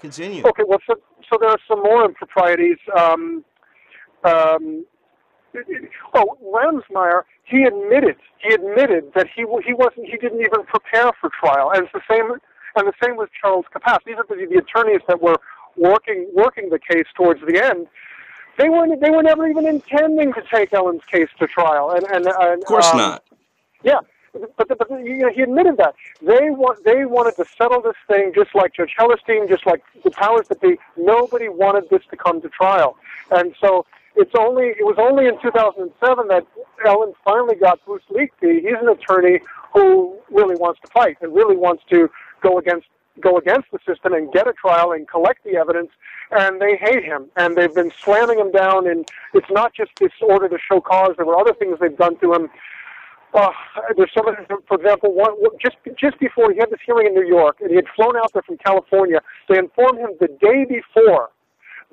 Continue. Okay, well, so there are some more improprieties. Ramsmeyer, he admitted that he didn't even prepare for trial, and the same with Charles Capass. These are the attorneys that were working the case towards the end. They were never even intending to take Ellen's case to trial, and of course not. Yeah, but he admitted that they wanted to settle this thing just like Judge Hellerstein, just like the powers that be. Nobody wanted this to come to trial, and so it was only in 2007 that Ellen finally got Bruce Leakby. He's an attorney who really wants to fight and really wants to go against the system and get a trial and collect the evidence, and they hate him, and they've been slamming him down, and it's not just this order to show cause. There were other things they've done to him. There's somebody, for example, just before he had this hearing in New York, and he had flown out there from California. They informed him the day before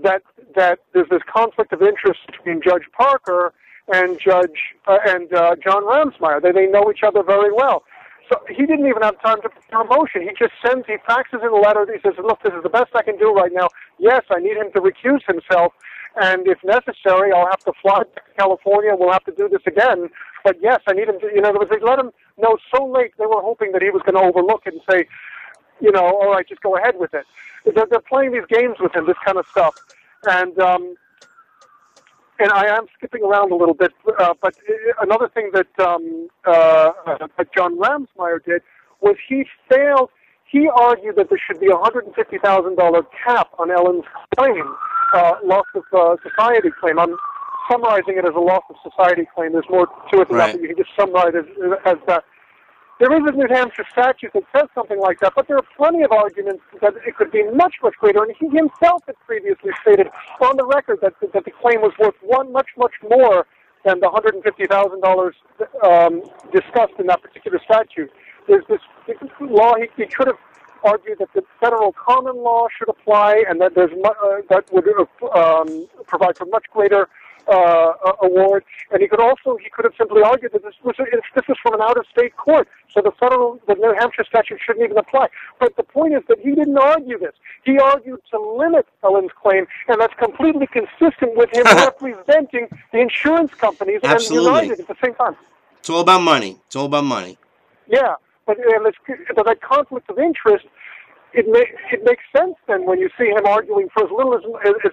that there's this conflict of interest between Judge Parker and John Ramsmeyer. They know each other very well. So he didn't even have time to prepare a motion. He faxes in a letter. He says, look, this is the best I can do right now. Yes, I need him to recuse himself, and if necessary, I'll have to fly back to California. We'll have to do this again. But yes, I need him to, they let him know so late they were hoping that he was going to overlook it and say, all right, just go ahead with it. They're playing these games with him, this kind of stuff. And I am skipping around a little bit, but another thing that John Ramsmeyer did was he argued that there should be a $150,000 cap on Ellen's claim, loss of society claim. I'm summarizing it as a loss of society claim. There's more to it than that, but you can just summarize it as that. There is a New Hampshire statute that says something like that, but there are plenty of arguments that it could be much, much greater. And he himself had previously stated on the record that the claim was worth much, much more than the $150,000 discussed in that particular statute. There's this law. He could have argued that the federal common law should apply, and that that would provide for much greater award. And he could have simply argued that this was from an out-of-state court, so the New Hampshire statute shouldn't even apply. But the point is that he didn't argue this. He argued to limit Ellen's claim, and that's completely consistent with him representing the insurance companies and United at the same time. It's all about money. It's all about money. Yeah, but that conflict of interest, it makes sense then when you see him arguing for as little as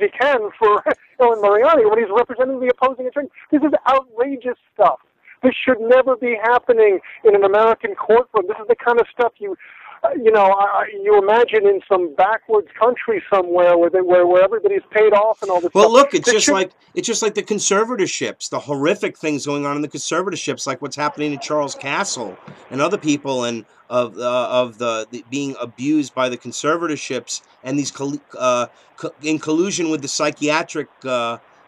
he can for Ellen Mariani when he's representing the opposing attorney. This is outrageous stuff. This should never be happening in an American courtroom. This is the kind of stuff you imagine in some backwards country somewhere where everybody's paid off and all this. Well, stuff. look, it's just like the conservatorships, the horrific things going on in the conservatorships, like what's happening to Charles Castle and other people, and of the being abused by the conservatorships and these in collusion with the psychiatric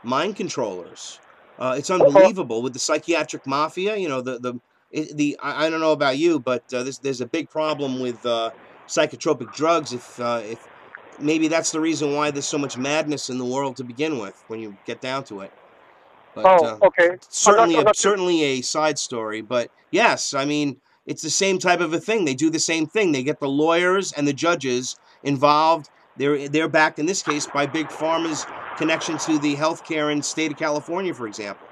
mind controllers. It's unbelievable with the psychiatric mafia. I don't know about you, but there's a big problem with psychotropic drugs. If maybe that's the reason why there's so much madness in the world to begin with, when you get down to it. But, okay. Certainly a side story. But yes, I mean, it's the same type of a thing. They do the same thing. They get the lawyers and the judges involved. They're backed in this case by Big Pharma's connection to the healthcare in the state of California, for example.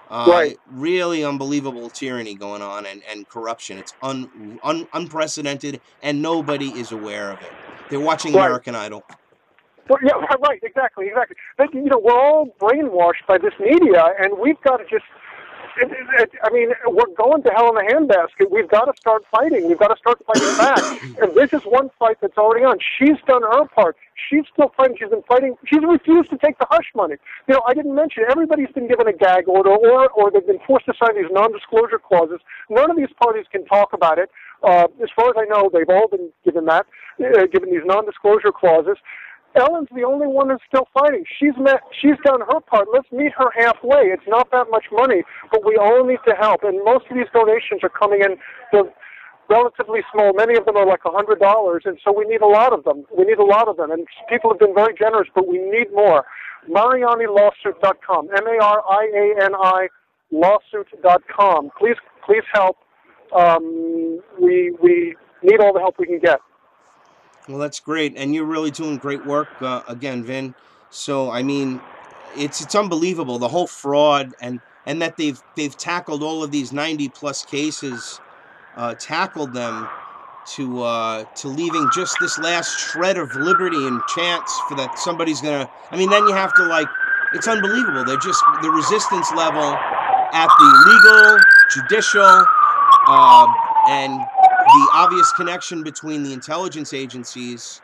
Right. Really unbelievable tyranny going on and corruption. It's unprecedented, and nobody is aware of it. They're watching American Idol. Well, yeah, right, exactly. But, we're all brainwashed by this media, and we've got to just, we're going to hell in a handbasket. We've got to start fighting. We've got to start fighting back. And this is one fight that's already on. She's done her part. She's still fighting. She's been fighting. She's refused to take the hush money. I didn't mention, everybody's been given a gag order, or they've been forced to sign these non-disclosure clauses. None of these parties can talk about it. As far as I know, they've all been given these non-disclosure clauses. Ellen's the only one who's still fighting. She's done her part. Let's meet her halfway. It's not that much money, but we all need to help. And most of these donations are coming in. They're relatively small. Many of them are like $100, and so we need a lot of them. And people have been very generous, but we need more. MarianiLawsuit.com. MARIANI lawsuit.com. Please help. We need all the help we can get. Well, that's great, and you're really doing great work again, Vin. So, I mean, it's unbelievable, the whole fraud, and that they've tackled all of these 90+ cases, tackled them to leaving just this last shred of liberty and chance for that somebody's gonna. I mean, then you have to it's unbelievable. They're just the resistance level at the legal, judicial, and the obvious connection between the intelligence agencies.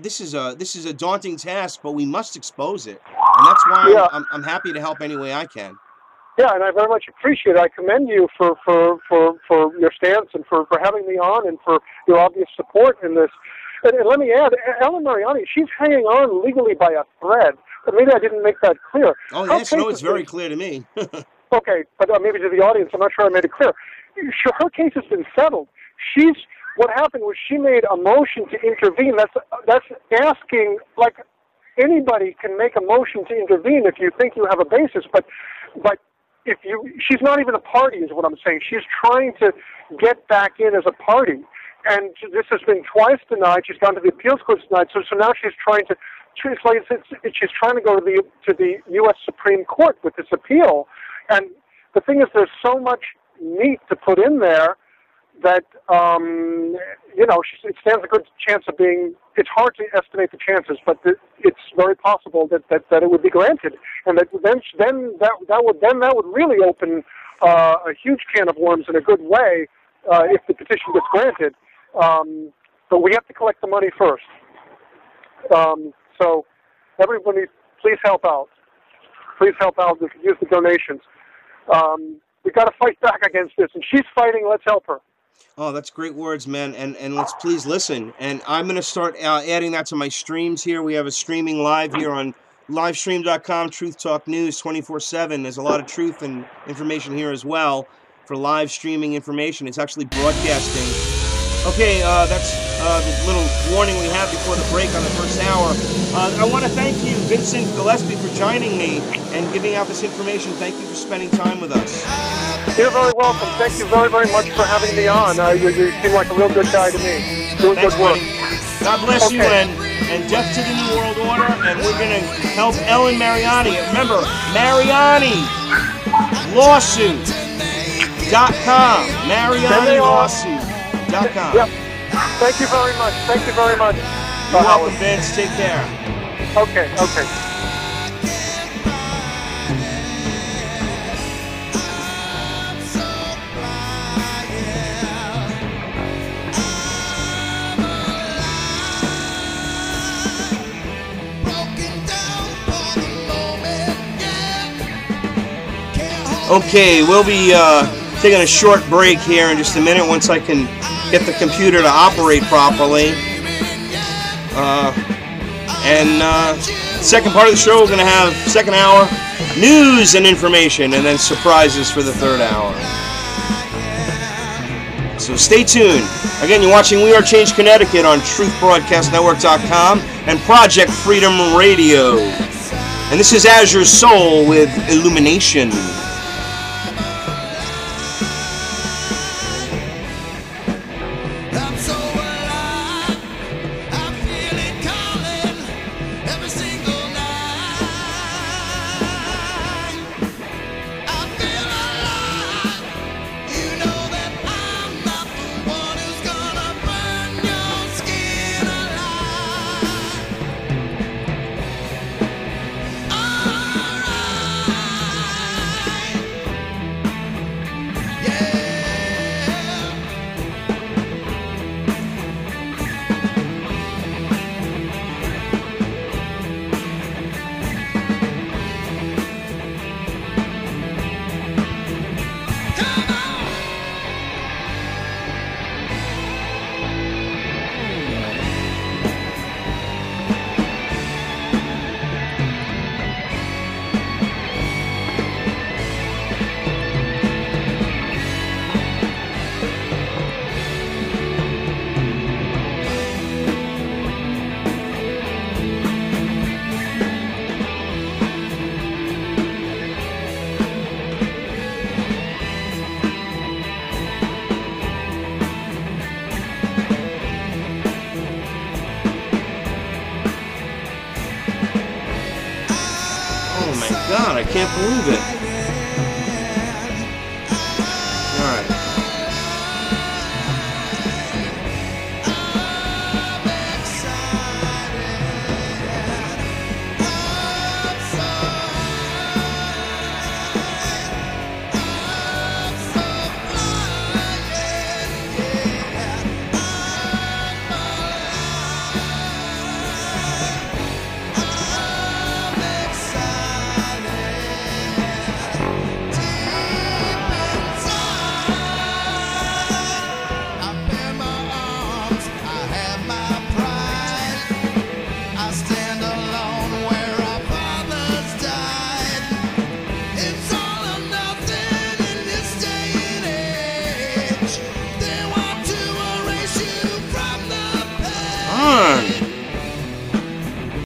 This is a daunting task, but we must expose it, and that's why I'm happy to help any way I can. Yeah, and I very much appreciate it. I commend you for your stance and for having me on and for your obvious support in this. And let me add, Ellen Mariani, she's hanging on legally by a thread. But maybe I didn't make that clear. Oh, yes, no, it's very clear to me. Okay, but maybe to the audience, I'm not sure I made it clear. Sure, her case has been settled. What happened was she made a motion to intervene. That's asking, like, anybody can make a motion to intervene if you think you have a basis, but she's not even a party, is what I'm saying. She's trying to get back in as a party, and this has been twice denied. She's gone to the appeals court tonight, so now she's trying to. She's trying to go to the U.S. Supreme Court with this appeal, and the thing is, there's so much meat to put in there that it stands a good chance of being. It's hard to estimate the chances, but it's very possible that it would be granted, and that that would really open a huge can of worms in a good way if the petition gets granted. But we have to collect the money first. So everybody, please help out. Please help out. We can use the donations. We've got to fight back against this, and she's fighting. Let's help her. Oh, that's great words, man, and let's please listen. And I'm going to start adding that to my streams here. We have a streaming live here on livestream.com, Truth Talk News 24/7. There's a lot of truth and information here as well for live streaming information. It's actually broadcasting. Okay, that's the little warning we have before the break on the first hour. I want to thank you, Vincent Gillespies, for joining me and giving out this information. Thank you for spending time with us. You're very welcome. Thank you very, very much for having me on. You seem like a real good guy to me. Doing good work. God bless you, and death to the New World Order, and we're going to help Ellen Mariani. Remember, Mariani lawsuit.com. Mariani lawsuit.com. Yep. Thank you very much. Thank you very much. You're welcome, Vince. Take care. Okay. Okay, we'll be taking a short break here in just a minute once I can get the computer to operate properly. Second part of the show, we're going to have second hour news and information, and then surprises for the third hour. So stay tuned. Again, you're watching We Are Change Connecticut on truthbroadcastnetwork.com and Project Freedom Radio. And this is Azure Soul with Illumination. God, I can't believe it.